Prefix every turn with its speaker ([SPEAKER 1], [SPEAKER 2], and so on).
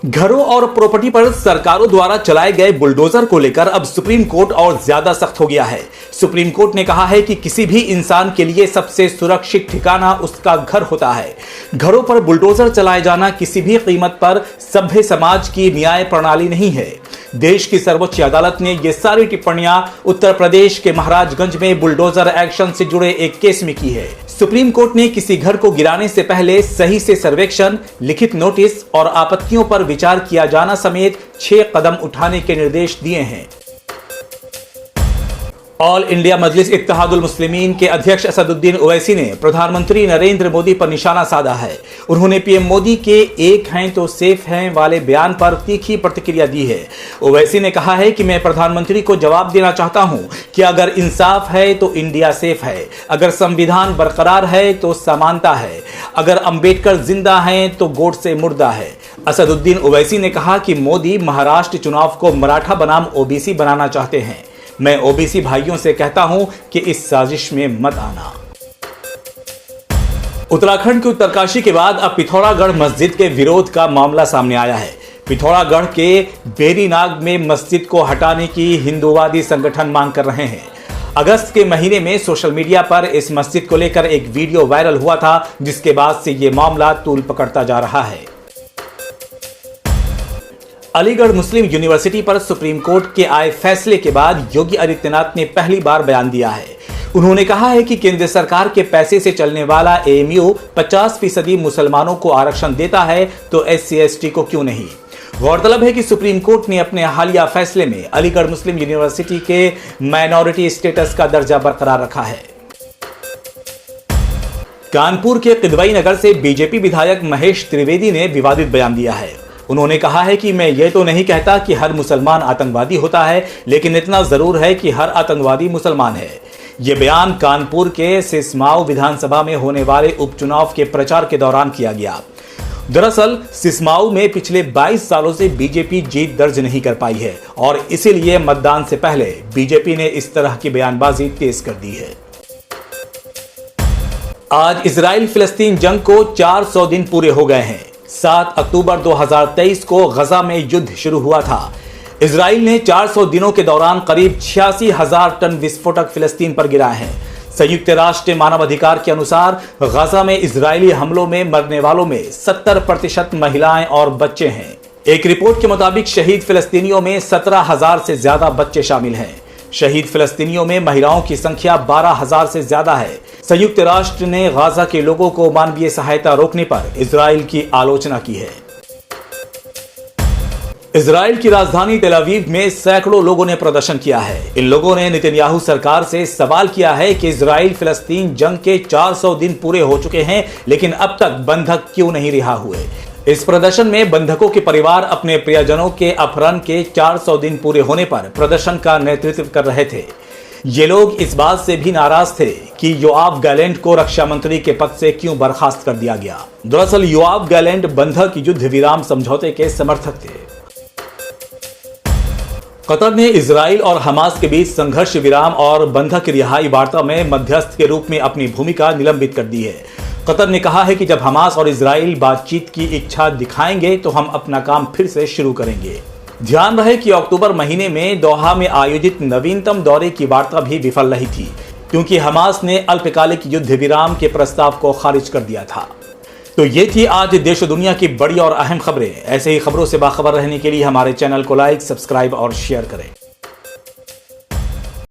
[SPEAKER 1] घरों और प्रॉपर्टी पर सरकारों द्वारा चलाए गए बुलडोजर को लेकर अब सुप्रीम कोर्ट और ज्यादा सख्त हो गया है। सुप्रीम कोर्ट ने कहा है कि किसी भी इंसान के लिए सबसे सुरक्षित ठिकाना उसका घर होता है। घरों पर बुलडोजर चलाए जाना किसी भी कीमत पर सभ्य समाज की न्याय प्रणाली नहीं है। देश की सर्वोच्च अदालत ने ये सारी टिप्पणियां उत्तर प्रदेश के महाराजगंज में बुलडोजर एक्शन से जुड़े एक केस में की है। सुप्रीम कोर्ट ने किसी घर को गिराने से पहले सही से सर्वेक्षण, लिखित नोटिस और आपत्तियों पर विचार किया जाना समेत 6 कदम उठाने के निर्देश दिए हैं। ऑल इंडिया मजलिस इत्तेहादुल मुस्लिमीन के अध्यक्ष असदुद्दीन ओवैसी ने प्रधानमंत्री नरेंद्र मोदी पर निशाना साधा है। उन्होंने पीएम मोदी के एक हैं तो सेफ हैं वाले बयान पर तीखी प्रतिक्रिया दी है। ओवैसी ने कहा है कि मैं प्रधानमंत्री को जवाब देना चाहता हूं कि अगर इंसाफ है तो इंडिया सेफ है, अगर संविधान बरकरार है तो समानता है, अगर अंबेडकर जिंदा हैं तो गोडसे मुर्दा है। असदुद्दीन ओवैसी ने कहा कि मोदी महाराष्ट्र चुनाव को मराठा बनाम ओबीसी बनाना चाहते हैं। मैं ओबीसी भाइयों से कहता हूं कि इस साजिश में मत आना। उत्तराखंड के उत्तरकाशी के बाद अब पिथौरागढ़ मस्जिद के विरोध का मामला सामने आया है। पिथौरागढ़ के बेरीनाग में मस्जिद को हटाने की हिंदूवादी संगठन मांग कर रहे हैं। अगस्त के महीने में सोशल मीडिया पर इस मस्जिद को लेकर एक वीडियो वायरल हुआ था, जिसके बाद से यह मामला तूल पकड़ता जा रहा है। अलीगढ़ मुस्लिम यूनिवर्सिटी पर सुप्रीम कोर्ट के आए फैसले के बाद योगी आदित्यनाथ ने पहली बार बयान दिया है। उन्होंने कहा है कि केंद्र सरकार के पैसे से चलने वाला एएमयू 50% मुसलमानों को आरक्षण देता है तो SC/ST को क्यों नहीं। गौरतलब है कि सुप्रीम कोर्ट ने अपने हालिया फैसले में अलीगढ़ मुस्लिम यूनिवर्सिटी के माइनॉरिटी स्टेटस का दर्जा बरकरार रखा है। कानपुर के किदवई नगर से बीजेपी विधायक महेश त्रिवेदी ने विवादित बयान दिया है। उन्होंने कहा है कि मैं ये तो नहीं कहता कि हर मुसलमान आतंकवादी होता है, लेकिन इतना जरूर है कि हर आतंकवादी मुसलमान है। ये बयान कानपुर के सिसमाऊ विधानसभा में होने वाले उपचुनाव के प्रचार के दौरान किया गया। दरअसल सिसमाऊ में पिछले 22 सालों से बीजेपी जीत दर्ज नहीं कर पाई है और इसीलिए मतदान से पहले बीजेपी ने इस तरह की बयानबाजी तेज कर दी है। आज इजराइल फिलिस्तीन जंग को 400 दिन पूरे हो गए हैं। 7 अक्टूबर 2023 को गजा में युद्ध शुरू हुआ था। इजराइल ने 400 दिनों के दौरान करीब 86,000 टन विस्फोटक फिलिस्तीन पर गिराए हैं। संयुक्त राष्ट्र मानवाधिकार के अनुसार गजा में इजरायली हमलों में मरने वालों में 70% महिलाएं और बच्चे हैं। एक रिपोर्ट के मुताबिक शहीद फिलिस्तीनियों में 17,000 से ज्यादा बच्चे शामिल हैं। शहीद फिलिस्तीनियों में महिलाओं की संख्या 12,000 से ज्यादा है। संयुक्त राष्ट्र ने गाजा के लोगों को मानवीय सहायता रोकने पर इजराइल की आलोचना की है। इजराइल की राजधानी तेल अवीव में सैकड़ों लोगों ने प्रदर्शन किया है। इन लोगों ने नेतन्याहू सरकार से सवाल किया है कि इजराइल फिलिस्तीन जंग के 400 दिन पूरे हो चुके हैं, लेकिन अब तक बंधक क्यों नहीं रिहा हुए। इस प्रदर्शन में बंधकों के परिवार अपने प्रियजनों के अपहरण के 400 दिन पूरे होने पर प्रदर्शन का नेतृत्व कर रहे थे। ये लोग इस बात से भी नाराज थे कि योआव गैलेंट को रक्षा मंत्री के पद से क्यों बर्खास्त कर दिया गया। दरअसल योआव गैलेंट बंधक युद्ध विराम समझौते के समर्थक थे। कतर ने इजराइल और हमास के बीच संघर्ष विराम और बंधक रिहाई वार्ता में मध्यस्थ के रूप में अपनी भूमिका निलंबित कर दी है। कतर ने कहा है कि जब हमास और इजराइल बातचीत की इच्छा दिखाएंगे तो हम अपना काम फिर से शुरू करेंगे। ध्यान रहे कि अक्टूबर महीने में दोहा में आयोजित नवीनतम दौरे की वार्ता भी विफल रही थी, क्योंकि हमास ने अल्पकालिक युद्ध विराम के प्रस्ताव को खारिज कर दिया था। तो ये थी आज देश और दुनिया की बड़ी और अहम खबरें। ऐसे ही खबरों से बाखबर रहने के लिए हमारे चैनल को लाइक, सब्सक्राइब और शेयर करें।